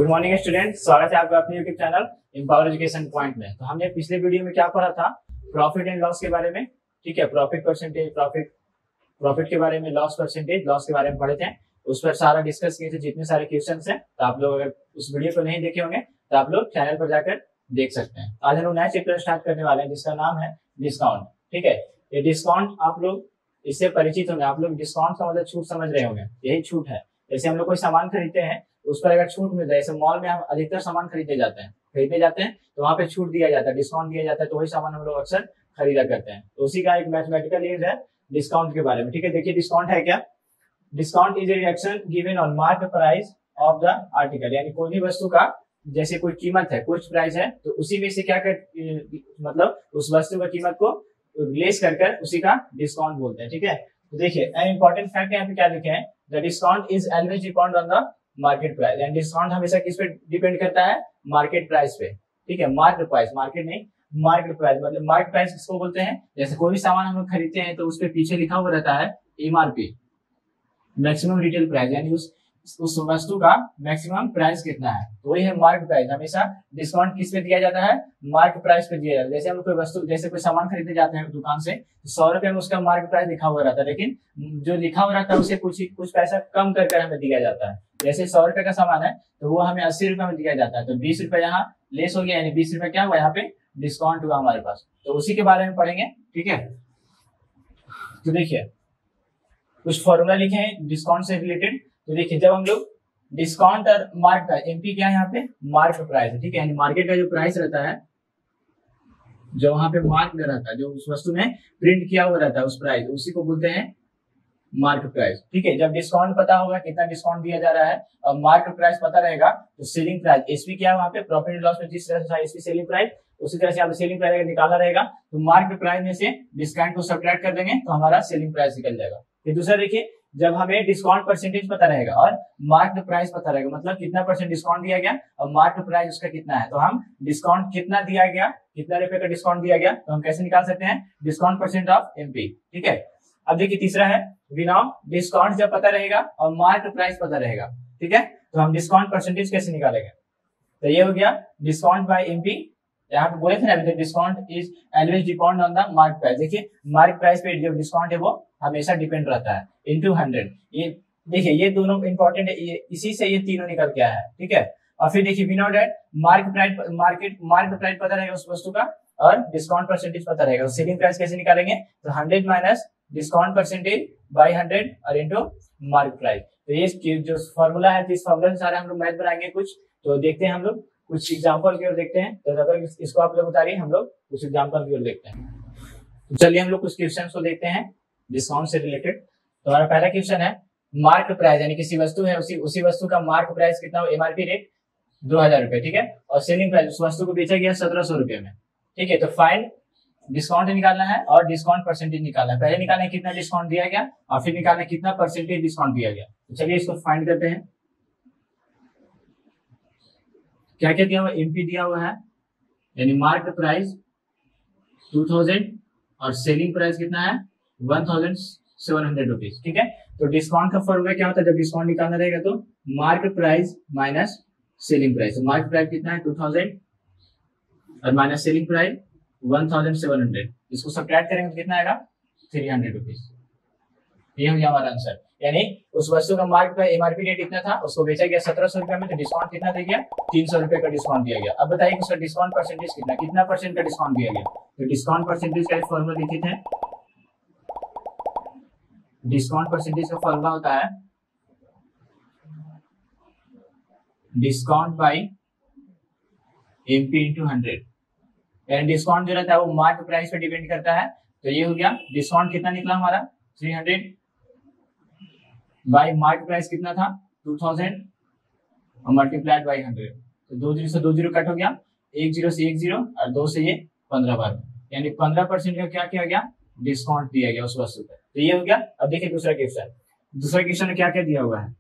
Good morning student, स्वागत है आपका अपने YouTube channel empower education point में। तो हमने पिछले वीडियो में क्या पढ़ा था, प्रॉफिट एंड लॉस के बारे में। ठीक है, प्रॉफिट परसेंटेज, प्रॉफिट के बारे में, लॉस परसेंटेज, लॉस के बारे में पढ़े थे। उस पर सारा डिस्कस किए थे, जितने सारे क्वेश्चंस हैं। तो आप लोग अगर उस वीडियो को नहीं देखे होंगे तो आप लोग चैनल पर जाकर देख सकते हैं। आज हम लोग नया चैप्टर स्टार्ट करने वाले हैं जिसका नाम है डिस्काउंट। ठीक है, ये डिस्काउंट आप लोग इससे परिचित होंगे। आप लोग डिस्काउंट का मतलब छूट समझ रहे होंगे, यही छूट है। जैसे हम लोग कोई सामान खरीदते हैं, उस पर अगर छूट मिल जाए, जैसे मॉल में हम अधिकतर सामान खरीदने जाते हैं तो वहाँ पे छूट दिया जाता है, डिस्काउंट दिया जाता है, तो वही सामान हम लोग अक्सर खरीदा करते हैं। तो उसी का एक मैथमेटिकल यूज है डिस्काउंट के बारे में। ठीक है, देखिए डिस्काउंट है क्या। Discount is a reduction given on market price of the article, यानी कोई भी वस्तु का जैसे कोई कीमत है, कुछ प्राइस है, तो उसी में से क्या कर मतलब उस वस्तु की कीमत को लेस कर उसी का डिस्काउंट बोलते हैं। ठीक है, तो देखिए इंपॉर्टेंट फैक्ट यहाँ पे क्या लिखे हैं, the discount is always depend on the market price. And discount हमेशा किस पे डिपेंड करता है, मार्केट प्राइस पे। ठीक है, मार्केट प्राइस, मार्केट नहीं, मार्केट प्राइस। मतलब मार्केट प्राइस किसको बोलते हैं, जैसे कोई भी सामान हम लोग खरीदते हैं तो उस पे पीछे लिखा हुआ रहता है एमआरपी, मैक्सिमम रिटेल प्राइस, यानी उस वस्तु का मैक्सिमम प्राइस कितना है, तो वही है मार्केट प्राइस। हमेशा डिस्काउंट किस पे दिया जाता है, मार्केट प्राइस पे दिया जाता है। जैसे हम कोई वस्तु, जैसे कोई सामान खरीदने जाते हैं दुकान से, तो 100 रुपए में उसका मार्केट प्राइस लिखा हुआ रहता है, लेकिन जो लिखा हुआ रहता है उसे कुछ पैसा कम कर हमें दिया जाता है। जैसे 100 रुपए का सामान है तो वो हमें 80 रुपए में दिया जाता है, तो 20 रुपए यहाँ लेस हो गया, यानी 20 रुपए क्या हुआ, यहाँ पे डिस्काउंट हुआ हमारे पास। तो उसी के बारे में पढ़ेंगे। ठीक है, तो देखिए कुछ फॉर्मूला लिखे हैं डिस्काउंट से रिलेटेड। तो देखिए जब हम लोग डिस्काउंट और मार्क प्राइस, एमपी क्या है यहाँ पे, मार्क प्राइस है। ठीक है, यानी मार्केट का जो प्राइस रहता है, जो वहां पे मार्क में रहता है, जो उस वस्तु में प्रिंट किया हुआ रहता है, उस प्राइस, उसी को बोलते हैं मार्क प्राइस। ठीक है, जब डिस्काउंट पता होगा कितना डिस्काउंट दिया जा रहा है और मार्क प्राइस पता रहेगा, तो सेलिंग प्राइस, एसपी क्या है वहां पे, प्रॉफिट एंड लॉस में जिस तरह से एसपी सेलिंग प्राइस, उसी तरह से आप सेलिंग प्राइस अगर निकाला रहेगा तो मार्क प्राइस में से डिस्काउंट को सब्ट्रैक्ट कर देंगे तो हमारा सेलिंग प्राइस निकल जाएगा। फिर दूसरा देखिए, जब हमें डिस्काउंट परसेंटेज पता रहेगा और मार्क प्राइस पता रहेगा, मतलब कितना परसेंट डिस्काउंट दिया गया और मार्क प्राइस उसका कितना है, तो हम डिस्काउंट कितना दिया गया, कितना रुपए का डिस्काउंट दिया गया, तो हम कैसे निकाल सकते हैं, डिस्काउंट परसेंट ऑफ एमपी। ठीक है, अब देखिए तीसरा है विनाउ, डिस्काउंट जब पता रहेगा और मार्क प्राइस पता रहेगा, ठीक है, तो हम डिस्काउंट परसेंटेज कैसे निकालेंगे। तो ये हो गया डिस्काउंट बाय एमपी। यहाँ पे बोले थे ना, discount is always depend on the mark price. देखिए मार्क प्राइस पे जो डिस्काउंट है वो हमेशा डिपेंड रहता है, इनटू 100। ये देखिए ये दोनों इंपॉर्टेंट है, इसी से ये तीनों निकल के आया है। ठीक है, और फिर देखिए विनाउ दैट मार्क प्राइस पता रहेगा उस वस्तु का और डिस्काउंट परसेंटेज पता रहेगा, तो सेलिंग प्राइस कैसे निकालेंगे, तो 100 माइनस डिस्काउंट परसेंटेज बाय 100 और इनटू मार्क प्राइस। तो ये जो फॉर्मूला है, इस फॉर्मूला से सारे हम लोग मैथ बनाएंगे कुछ। तो देखते हैं हम लोग कुछ एग्जांपल की ओर देखते हैं। तो अगर इसको आप लोग उतारिए, हम लोग कुछ एग्जांपल की ओर देखते हैं। तो चलिए हम लोग कुछ क्वेश्चन को देखते हैं डिस्काउंट से रिलेटेड। तो हमारा पहला क्वेश्चन है मार्क प्राइस, यानी किसी वस्तु है, उसी वस्तु का मार्क प्राइस कितना हो, एमआरपी रेट 2000 रुपए। ठीक है, और सेलिंग प्राइस उस वस्तु को बेचा गया 1700 रुपए में। ठीक है, तो फाइंड डिस्काउंट निकालना है और डिस्काउंट परसेंटेज निकालना है। पहले निकालना है कितना डिस्काउंट दिया गया और फिर निकालना है कितना परसेंटेज डिस्काउंट दिया गया। तो चलिए इसको फाइंड करते हैं। क्या क्या दिया हुआ, एमपी दिया हुआ है, यानी मार्केट प्राइस 2000 और सेलिंग प्राइस कितना है 1700 रुपीज। ठीक है, तो डिस्काउंट का फॉर्मूला क्या होता है, जब डिस्काउंट निकालना रहेगा तो market price minus selling price. तो मार्केट प्राइस कितना है 2000 और माइनस सेलिंग प्राइस 1700, इसको सब्ट्रैक्ट करेंगे तो कितना आएगा 300 रुपीज। ये हो गया हमारा आंसर, यानी उस वस्तु का मार्केट का एमआरपी रेट इतना था, उसको बेचा गया 1700 रुपए में, तो डिस्काउंट कितना दे गया 300 रुपए का डिस्काउंट दिया गया। अब बताइए उसका डिस्काउंट परसेंटेज कितना परसेंट का डिस्काउंट दिया गया। तो डिस्काउंट परसेंटेज का फॉर्मूला लिखे थे, डिस्काउंट परसेंटेज का फॉर्मूला होता है डिस्काउंट बाई एमपी इंटू 100, यानी डिस्काउंट जो रहता है वो मार्केट प्राइस पे डिपेंड करता है। तो ये हो गया डिस्काउंट कितना निकला हमारा 300 बाई मार्केट प्राइस कितना था 2000 और मल्टीप्लाइड बाई 100। तो 2 जीरो से 2 जीरो कट हो गया, 1 जीरो से 1 जीरो और 2 से ये 15 बार, यानी 15% का क्या किया गया, डिस्काउंट दिया गया उस वस्तु पर। तो ये हो गया। अब देखिए दूसरा क्वेश्चन में क्या क्या दिया हुआ है,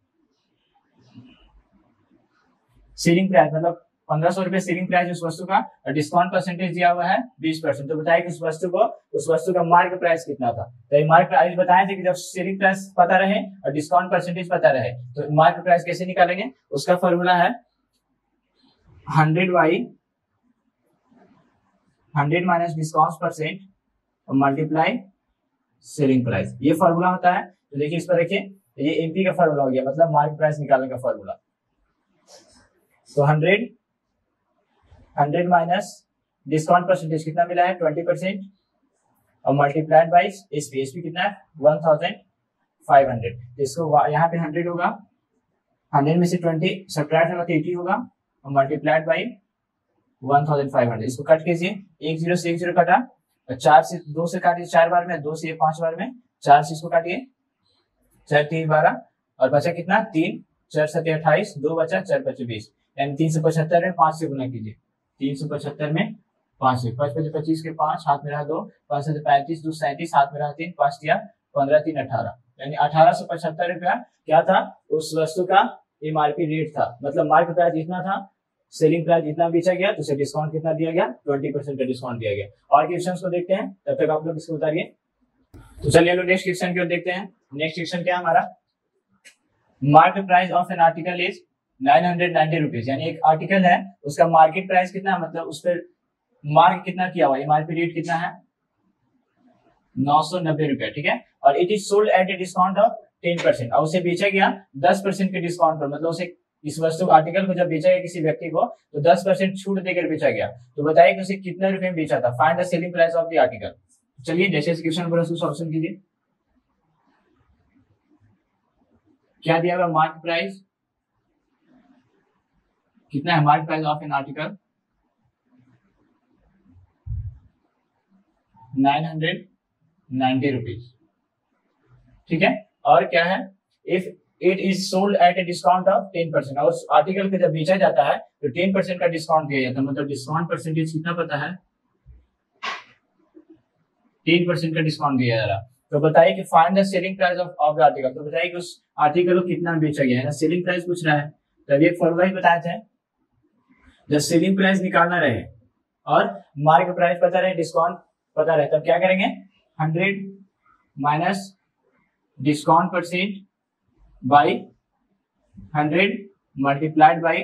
सेलिंग प्राइस मतलब 1500 रुपए सेलिंग प्राइस उस वस्तु का और डिस्काउंट परसेंटेज दिया हुआ है 20%। तो बताइए कि उस वस्तु का मार्केट प्राइस कितना था। तो मार्केट प्राइस बताए थे कि जब सेलिंग प्राइस पता रहे और डिस्काउंट परसेंटेज पता रहे तो मार्केट प्राइस कैसे निकालेंगे, उसका फॉर्मूला है 100 बाई 100 माइनस डिस्काउंट परसेंट और मल्टीप्लाई सेलिंग प्राइस, ये फॉर्मूला होता है। तो देखिए इस पर देखिए, ये एमपी का फॉर्मूला हो गया, मतलब मार्केट प्राइस निकालने का फॉर्मूला। तो 100 माइनस डिस्काउंट परसेंटेज कितना मिला है 20% और मल्टीप्लाइड बाई एसपी, एसपी कितना है 1500। इसको यहाँ पे 100 होगा, 100 में से 20 सब्ट्रैक्ट होगा तो 80 होगा और मल्टीप्लाइड बाई 1500। इसको कट कीजिए, 1 0 से 1 0 कटा, 4 से 2 से काटिए 4 बार में, 2 से 5 बार में, 4 से इसको काटिए, 4 3 12 और बचा कितना 3, 4 7 28, 2 बचा 4 5 20, यानी 375 में 5 से गुना कीजिए, 375 में 5 से, 5 5 25 के 5 हाथ में रहा 2, 5 से 35 2 37 हाथ में रहा 3, 5 दिया 15 3 18, यानी 1875 रुपया क्या था उस वस्तु का एमआरपी रेट था। मतलब मार्केट प्राइस जितना था, सेलिंग प्राइस जितना बेचा गया तो उसे डिस्काउंट कितना दिया गया 20% का डिस्काउंट दिया गया। और क्वेश्चंस को देखते हैं, तब तक आप लोग इसको उतारिए। तो चलिए लोग नेक्स्ट क्वेश्चन की ओर देखते हैं। नेक्स्ट क्वेश्चन क्या है हमारा, market price of an article is 990 rupees, यानी एक आर्टिकल है उसका मार्केट प्राइस कितना है, मतलब उस पर मार्क कितना किया हुआ, एमआरपी रेट कितना है 990 रुपया, ठीक है। और it is sold at a discount of 10% और उसे बेचा गया 10% के डिस्काउंट पर, मतलब उसे इस वस्तु आर्टिकल को जब बेचा गया किसी व्यक्ति को तो 10% छूट देकर बेचा गया। तो बताइए कि उसे कितने रुपए में बेचा था, find the selling price of the article. चलिए जैसे इस क्वेश्चन पर सॉल्यूशन कीजिए। क्या दिया हुआ, मार्केट प्राइस कितना है, market price of an article 990 rupees, ठीक है। और क्या है, if it is sold at a discount of 10%, और उस आर्टिकल को जब बेचा जाता है तो 10% का डिस्काउंट दिया जाता है, मतलब डिस्काउंट परसेंटेज कितना पता है 10% का डिस्काउंट दिया जा रहा। तो बताइए कि find the selling price of the article, तो बताइए कि उस आर्टिकल को कितना बेचा गया है ना, सेलिंग प्राइस पूछ रहा है। तो अभी एक फॉर्मूला ही बताया था, जब सेलिंग प्राइस निकालना रहे और मार्केट प्राइस पता रहे, डिस्काउंट पता रहे, तब क्या करेंगे 100 minus discount percent by 100 multiplied by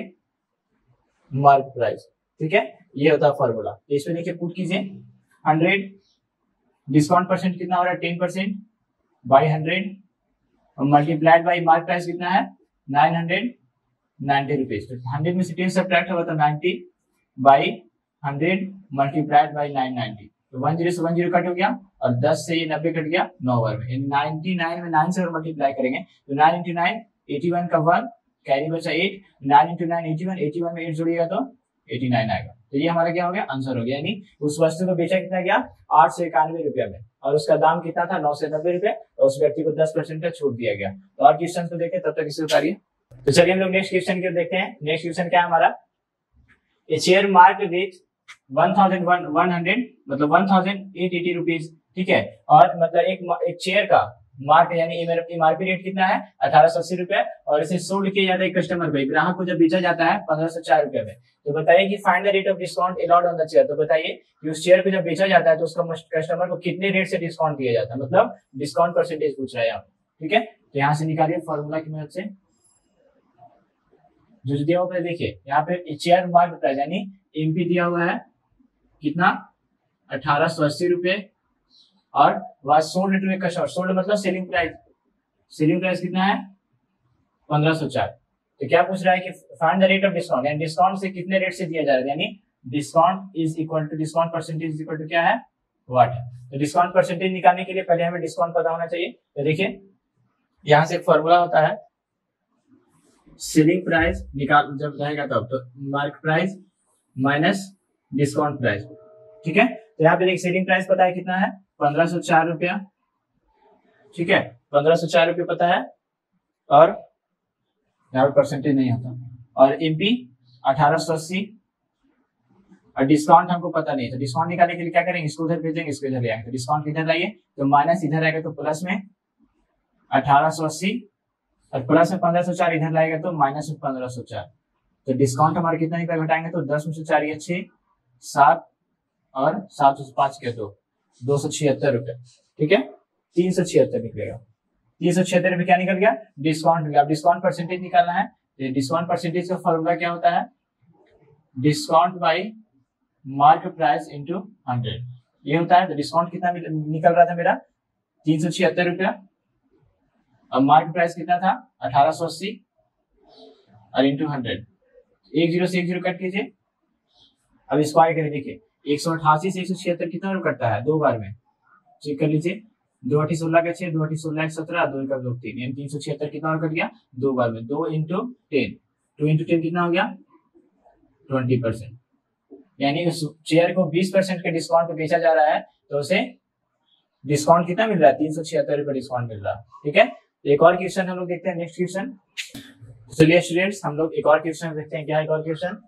market price, ठीक है। ये होता है फॉर्मूला। इसमें देखिए पुट कीजिए, 100 डिस्काउंट परसेंट कितना हो रहा है 10% बाई 100 और मल्टीप्लाइड बाई मार्केट प्राइस कितना है 990 रुपीज। तो 100 में से 10 सब्ट्रैक्ट होगा तो 90 बाई 100 मल्टीप्लाइड बाई 990, तो 10 से 10 कट हो गया और 10 से ये 90 कट गया 9 बार में, 99 में 9 से मल्टीप्लाई करेंगे तो 9 into 9 81 का 1 कैरी बचा 8, 9 into 9 81, 81 में 8 जोड़िएगा तो 89 आएगा। तो ये हमारा क्या हो गया, आंसर हो गया। यानी उस वस्तु को बेचा कितना गया 891 रुपया में और उसका दाम कितना था 990 रुपए, और उस व्यक्ति को 10% का छूट दिया गया। तो और क्वेश्चन को देखते तब तक इसे उतारिए। तो चलिए हम लोग नेक्स्ट क्वेश्चन की देखते हैं। नेक्स्ट क्वेश्चन क्या है हमारा, ए चेयर मार्क विथ 1100 मतलब 1880 रुपीज, ठीक है। और मतलब एक चेयर का मार्क यानी एमआरपी रेट कितना है 1880 रुपए, और इसे सोल्ड किया जाता है कस्टमर को, ग्राहक को जब बेचा जाता है 1504 रुपए में। तो बताइए कि find the rate of discount allowed on the chair. तो बताइए कि उस चेयर को जब बेचा जाता है तो उसका कस्टमर को कितने रेट से डिस्काउंट दिया जाता है, मतलब डिस्काउंट परसेंटेज पूछ रहा है यहाँ, ठीक है। तो यहाँ से निकालिए फॉर्मूला की मदद से, जो दिया हुआ है देखिए यहाँ पे चेयर मार्क प्राइस यानी एमपी दिया हुआ है कितना 1880 रुपए, और वह sold to a customer, sold मतलब सेलिंग प्राइस, सेलिंग प्राइस कितना है 1504। तो क्या पूछ रहा है कि find the rate of discount, यानी डिस्काउंट से कितने रेट से दिया जा रहा है, यानी discount is equal to discount percentage is equal to क्या है व्हाट। तो डिस्काउंट परसेंटेज निकालने के लिए पहले हमें डिस्काउंट पता होना चाहिए। तो देखिए यहां से एक फॉर्मूला होता है, सेलिंग प्राइस निकाल जब रहेगा तब तो market price minus discount price, ठीक है। तो यहाँ पे देखिए सेलिंग प्राइस पता है कितना है 1504 रुपया, ठीक है, 1504 रुपये पता है, और यहाँ पे परसेंटेज नहीं होता, और एमपी 1880, और डिस्काउंट हमको पता नहीं, तो डिस्काउंट निकालने के लिए क्या करेंगे, इसको उधर भेजेंगे, इसको इधर ले आएंगे। तो डिस्काउंट किधर लाइए, तो माइनस इधर आएगा तो प्लस में 1880, और प्लस में 1504 इधर लाएगा तो माइनस में 1504। तो डिस्काउंट हमारे कितना निकल घटाएंगे, तो 10 में से 4 ये 6 7 और 7 से 5 के 276 रुपए, ठीक है, 376 निकलेगा। 376 रुपए क्या निकल गया, डिस्काउंट निकला। डिस्काउंट परसेंटेज निकालना है, तो डिस्काउंट परसेंटेज का फॉर्मूला क्या होता है, discount by market price into 100 ये होता है। तो डिस्काउंट कितना निकल रहा था मेरा 376 रुपया और मार्केट प्राइस कितना था 1880 और इंटू 100 एक जीरो से एक जीरो कट कीजिए। अब स्क्वायर करें देखिए 188 से 176 कितना रुपये कटता है दो बार में चेक कर लीजिए। 2 8 16 का 6 2 8 16 17 2 का 2 3 यानी 376 कितना और कट गया दो बार में 2 इंटू 10 2 इंटू 10 कितना हो गया 20%। यानी उस शेयर को 20% के डिस्काउंट पे बेचा जा रहा है तो उसे डिस्काउंट कितना मिल रहा है 376 रुपये डिस्काउंट मिल रहा है। ठीक है एक और क्वेश्चन हम लोग देखते हैं नेक्स्ट क्वेश्चन। चलिए स्टूडेंट्स हम लोग एक और क्वेश्चन देखते हैं। क्या है एक और क्वेश्चन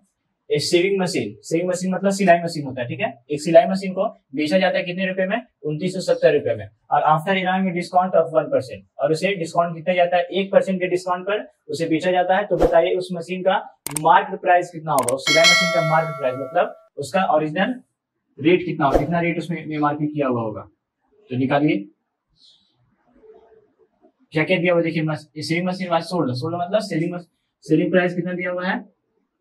एक सेविंग मशीन मतलब सिलाई मशीन होता है। ठीक है एक सिलाई मशीन को बेचा जाता है कितने रुपए में 2970 रुपए में और आफ्टर इनाम डिस्काउंट ऑफ 1% और उसे डिस्काउंट कितना जाता है 1% के डिस्काउंट पर उसे बेचा जाता है। तो बताइए उस मशीन का मार्केट प्राइस कितना होगा उस सिलाई मशीन का मार्केट प्राइस मतलब उसका ओरिजिनल रेट कितना होगा कितना रेट उसमें एमआरपी किया हुआ होगा। तो निकालिए क्या क्या दिया हुआ देखिए सेविंग मशीन सोल्ड मतलब सेलिंग प्राइस कितना दिया हुआ है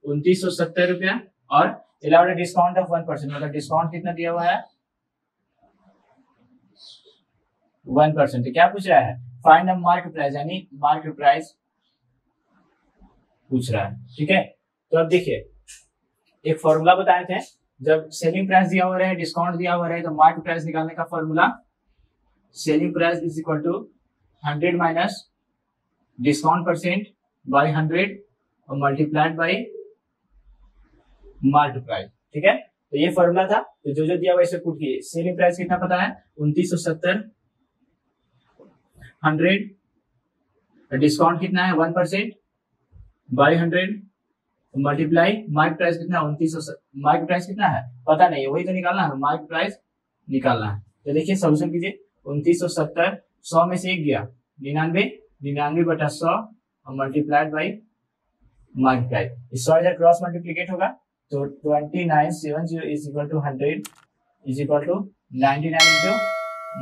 2970 रुपया और अलाउड डिस्काउंट ऑफ 1% मतलब डिस्काउंट कितना दिया हुआ है 1%। तो क्या पूछ रहा है फाइंड द मार्केट प्राइस यानी मार्केट प्राइस पूछ रहा है। ठीक है तो अब देखिए एक फॉर्मूला बताए थे जब सेलिंग प्राइस दिया हुआ रहे डिस्काउंट दिया हुआ रहे तो मार्केट प्राइस निकालने का formula selling price is equal to 100 minus discount percent by 100 और मल्टीप्लाइड बाई मार्केट प्राइस। ठीक है तो ये फॉर्मूला था तो जो दिया हुआ इसे पुट किए। सेलिंग प्राइस कितना पता है 2970 100 डिस्काउंट कितना है 1% बाई 100 मल्टीप्लाई मार्केट प्राइस कितना 2900 मार्केट प्राइस कितना है पता नहीं वही तो निकालना है मार्केट प्राइस निकालना है। तो देखिए सोल्यूशन कीजिए 2970 100 में से एक गया 99 बटा 100 और मल्टीप्लाइड बाई मार्केट प्राइस। इस 100 क्रॉस मल्टीप्लीकेट होगा तो 2970 is equal to 100 is equal to 99 into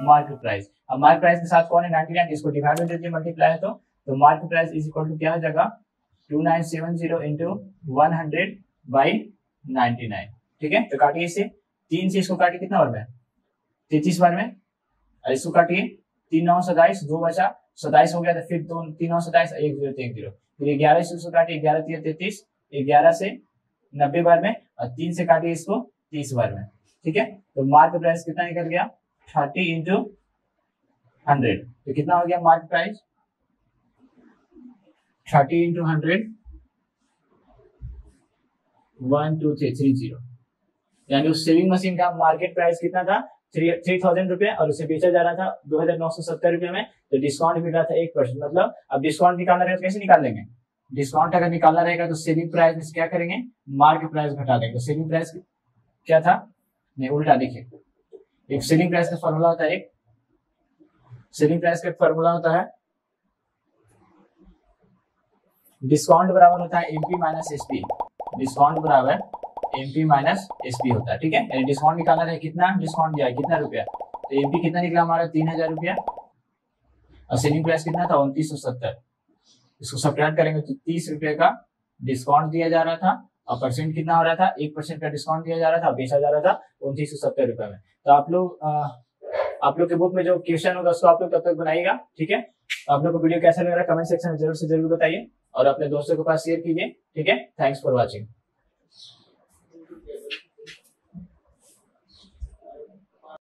market price. अब मार्केट प्राइस के साथ कौन है 99 इसको डिवाइड में देते माल्टीप्लाई है तो market price is equal to क्या हो जाएगा 2970 इंटू 100 बाई 99। ठीक है तो काटिए इसे 3 से इसको काटिए कितना बार में 33 बार में और इसको काटिए 3 9 27 2 बचा 27 हो गया तो फिर 3 9 27 1 0 1 0 फिर 11 से इसको काटिए 11 3 33 11 से 90 बार में और 3 से काटिए इसको 30 बार में। ठीक है तो मार्केट प्राइस कितना निकल गया 30 इंटू 100 तो कितना हो गया मार्केट प्राइस 30 इंटू 100 1 2 3 30 यानी उस सेविंग मशीन का मार्केट प्राइस कितना था 3000 रुपए और उसे बेचा जा रहा था 2970 रुपए में। तो डिस्काउंट मिल रहा था 1% मतलब अब डिस्काउंट निकालना रहेगा तो कैसे निकाल लेंगे डिस्काउंट अगर निकालना रहेगा तो सेलिंग प्राइस में क्या करेंगे मार्केट प्राइस घटा देंगे। तो सेलिंग प्राइस क्या था नहीं उल्टा देखिए एक सेलिंग प्राइस का फॉर्मूला होता है एक सेलिंग प्राइस का फॉर्मूला होता है डिस्काउंट बराबर होता है एमपी माइनस एसपी डिस्काउंट बराबर एमपी माइनस एसपी होता है। ठीक है यानी डिस्काउंट निकालना है कितना डिस्काउंट दिया है कितना रुपया तो एमपी कितना निकला हमारा 3000 रुपया और सेलिंग प्राइस कितना था 2970 इसको सब्ट्रैक्ट करेंगे तो 30 रुपए का डिस्काउंट दिया जा रहा था और परसेंट कितना हो रहा था 1% का डिस्काउंट दिया जा रहा था बेचा जा रहा था 2970 रुपए में। तो आप लोग के बुक में जो क्वेश्चन होगा उसको आप लोग तब तक बनाइएगा। ठीक है आप लोग को वीडियो कैसा लग रहा है कमेंट सेक्शन में जरूर से जरूर बताइए और अपने दोस्तों के पास शेयर कीजिए। ठीक है थैंक्स फॉर वॉचिंग।